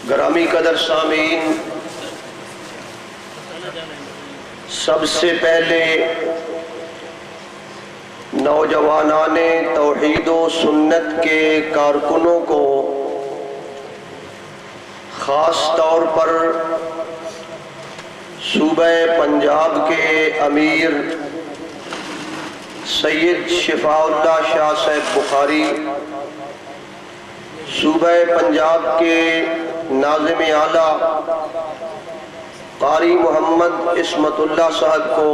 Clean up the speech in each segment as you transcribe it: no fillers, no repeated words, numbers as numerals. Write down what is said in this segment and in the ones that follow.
گرامی قدر سامعین، سب سے پہلے نوجوانان توحید و سنت کے کارکنوں کو خاص طور پر صوبہ پنجاب کے امیر سید شفاء اللہ شاہ صاحب بخاری، صوبہ پنجاب کے ناظم اعلیٰ قاری محمد عصمت اللہ صاحب کو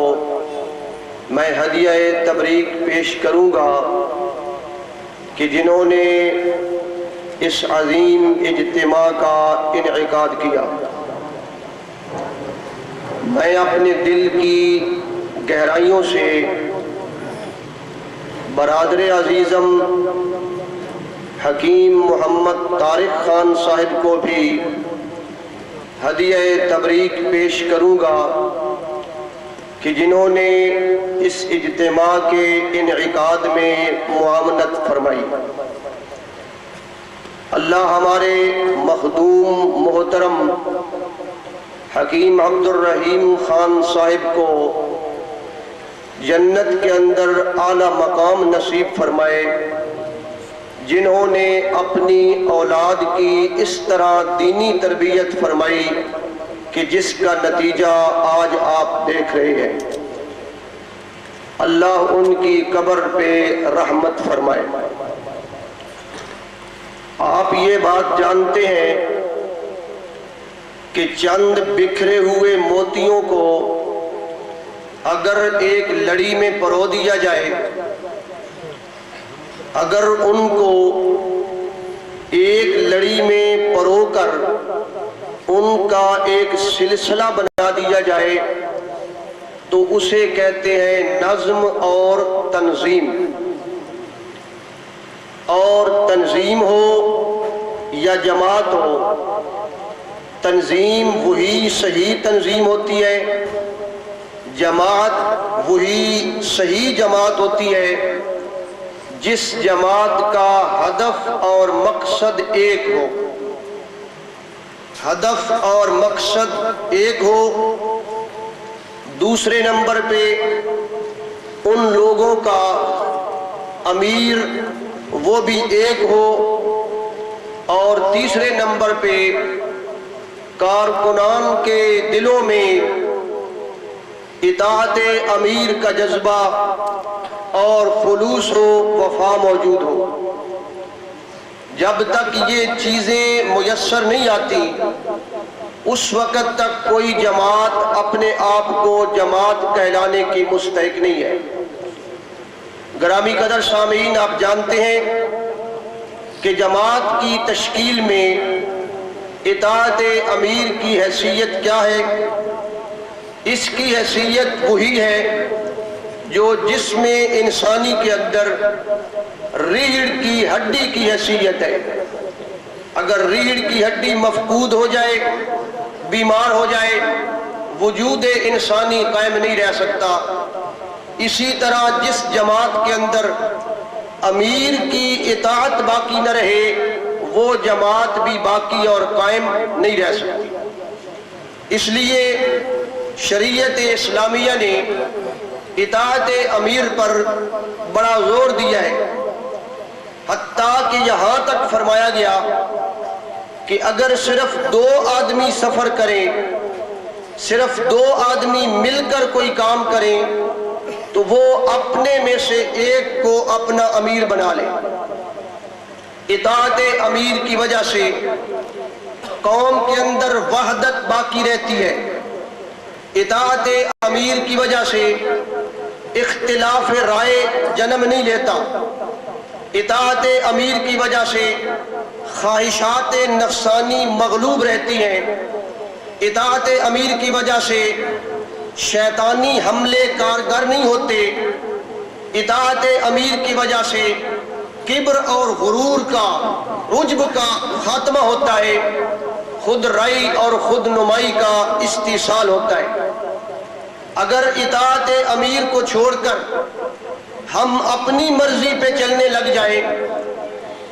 میں ہدیہ تبریک پیش کروں گا کہ جنہوں نے اس عظیم اجتماع کا انعقاد کیا۔ میں اپنے دل کی گہرائیوں سے برادر عزیزم حکیم محمد طارق خان صاحب کو بھی ہدیہ تبریک پیش کروں گا کہ جنہوں نے اس اجتماع کے انعقاد میں معاونت فرمائی۔ اللہ ہمارے مخدوم محترم حکیم عبد الرحیم خان صاحب کو جنت کے اندر اعلیٰ مقام نصیب فرمائے، جنہوں نے اپنی اولاد کی اس طرح دینی تربیت فرمائی کہ جس کا نتیجہ آج آپ دیکھ رہے ہیں۔ اللہ ان کی قبر پہ رحمت فرمائے۔ آپ یہ بات جانتے ہیں کہ چند بکھرے ہوئے موتیوں کو اگر ایک لڑی میں پرو دیا جائے، اگر ان کو ایک لڑی میں پرو کر ان کا ایک سلسلہ بنا دیا جائے تو اسے کہتے ہیں نظم اور تنظیم۔ اور تنظیم ہو یا جماعت ہو، تنظیم وہی صحیح تنظیم ہوتی ہے، جماعت وہی صحیح جماعت ہوتی ہے جس جماعت کا ہدف اور مقصد ایک ہو۔ ہدف اور مقصد ایک ہو۔ دوسرے نمبر پہ ان لوگوں کا امیر وہ بھی ایک ہو، اور تیسرے نمبر پہ کارکنان کے دلوں میں اطاعت امیر کا جذبہ اور خلوص و وفا موجود ہو۔ جب تک یہ چیزیں میسر نہیں آتی اس وقت تک کوئی جماعت اپنے آپ کو جماعت کہلانے کی مستحق نہیں ہے۔ گرامی قدر سامعین، آپ جانتے ہیں کہ جماعت کی تشکیل میں اطاعت امیر کی حیثیت کیا ہے؟ اس کی حیثیت وہی ہے جو جسم انسانی کے اندر ریڑھ کی ہڈی کی حیثیت ہے۔ اگر ریڑھ کی ہڈی مفقود ہو جائے، بیمار ہو جائے، وجود انسانی قائم نہیں رہ سکتا۔ اسی طرح جس جماعت کے اندر امیر کی اطاعت باقی نہ رہے وہ جماعت بھی باقی اور قائم نہیں رہ سکتی۔ اس لیے شریعت اسلامیہ نے اطاعت امیر پر بڑا زور دیا ہے، حتیٰ کہ یہاں تک فرمایا گیا کہ اگر صرف 2 آدمی سفر کریں، صرف 2 آدمی مل کر کوئی کام کریں تو وہ اپنے میں سے ایک کو اپنا امیر بنا لے۔ اطاعت امیر کی وجہ سے قوم کے اندر وحدت باقی رہتی ہے۔ اطاعت امیر کی وجہ سے اختلاف رائے جنم نہیں لیتا۔ اطاعت امیر کی وجہ سے خواہشات نفسانی مغلوب رہتی ہیں۔ اطاعت امیر کی وجہ سے شیطانی حملے کارگر نہیں ہوتے۔ اطاعت امیر کی وجہ سے کبر اور غرور کا، عجب کا خاتمہ ہوتا ہے، خود رائی اور خود نمائی کا استحصال ہوتا ہے۔ اگر اطاعت امیر کو چھوڑ کر ہم اپنی مرضی پہ چلنے لگ جائیں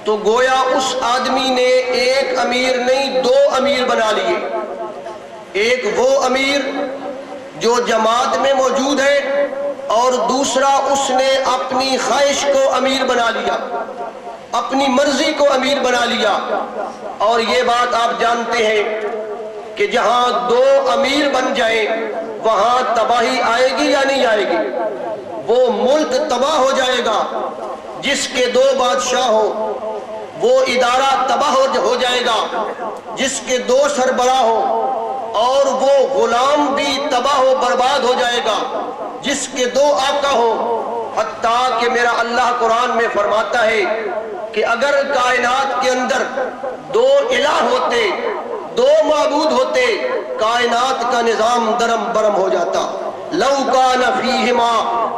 تو گویا اس آدمی نے ایک امیر نہیں 2 امیر بنا لیے. ایک وہ امیر جو جماعت میں موجود ہے اور دوسرا اس نے اپنی خواہش کو امیر بنا لیا, اپنی مرضی کو امیر بنا لیا. اور یہ بات آپ جانتے ہیں کہ جہاں 2 امیر بن جائیں وہاں تباہی آئے گی یا نہیں آئے گی؟ وہ ملک تباہ ہو جائے گا. جس کے 2 بادشاہ ہو وہ ادارہ تباہ ہو جائے گا. جس کے 2 سربراہ ہو اور وہ غلام بھی تباہ و برباد ہو جائے گا. جس کے 2 آقا ہو, حتیٰ کہ میرا اللہ قرآن میں فرماتا ہے کہ اگر کائنات کے اندر 2 الہ ہوتے, 2 معبود ہوتے, کائنات کا نظام درم برم ہو جاتا. لو کان فیہما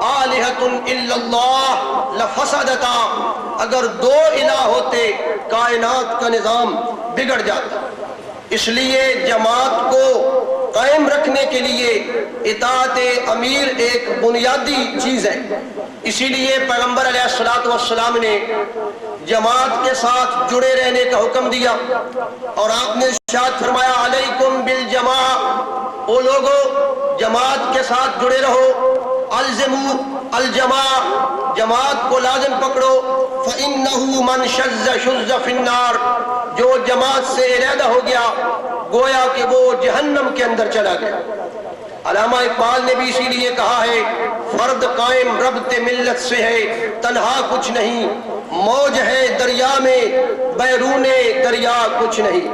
آلہۃ الا اللہ لفسدتا, اگر 2 الہ ہوتے کائنات کا نظام بگڑ جاتا. اس لیے جماعت کو قائم رکھنے کے لیے اطاعت امیر ایک بنیادی چیز ہے. اسی لیے پیغمبر علیہ السلام نے جماعت کے ساتھ جڑے رہنے کا حکم دیا اور آپ نے ارشاد فرمایا علیکم بالجماع, او لوگو جماعت کے ساتھ جڑے رہو. الزموا الجماع, جماعت کو لازم پکڑو. فإنہ من شذ شذ فی النار, جو جماعت سے علیحدہ ہو گیا گویا کہ وہ جہنم کے اندر چلا گیا. علامہ اقبال نے بھی اسی لیے کہا ہے فرد قائم ربط ملت سے ہے, تنہا کچھ نہیں, موج ہے دریا میں بیرون دریا کچھ نہیں.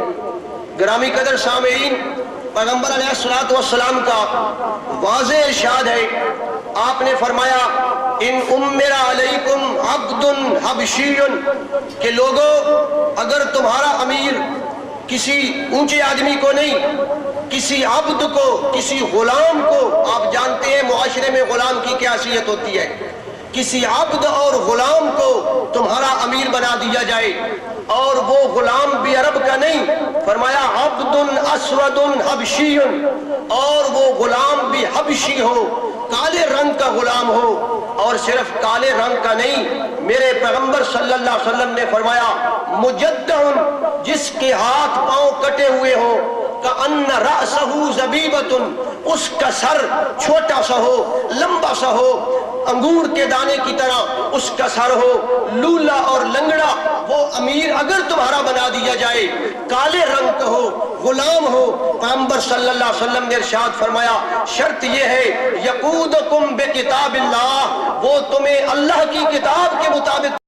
گرامی قدر سامعین, پیغمبر علیہ السلام کا واضح ارشاد ہے. آپ نے فرمایا ان امر علیکم عبد حبشی, کہ لوگو اگر تمہارا امیر کسی اونچے آدمی کو نہیں, کسی عبد کو, کسی غلام کو, آپ جانتے ہیں معاشرے میں غلام کی کیا حیثیت ہوتی ہے, کسی عبد اور غلام کو تمہارا امیر بنا دیا جائے اور وہ غلام بھی عرب کا نہیں, فرمایا عبد اسود حبشی, اور وہ غلام بھی حبشی ہو, کالے رنگ کا غلام ہو. اور صرف کالے رنگ کا نہیں, میرے پیغمبر صلی اللہ علیہ وسلم نے فرمایا مجدع, جس کے ہاتھ پاؤں کٹے ہوئے ہوں, کأن رأسہ زبیبۃ, اس کا سر چھوٹا سا ہو, لمبا سا ہو, انگور کے دانے کی طرح اس کا سر ہو, لولا اور لنگڑا, وہ امیر اگر تمہارا بنا دیا جائے, کالے رنگ کا ہو, غلام ہو, پیغمبر صلی اللہ علیہ وسلم نے ارشاد فرمایا شرط یہ ہے یقودکم بکتاب اللہ, وہ تمہیں اللہ کی کتاب کے مطابق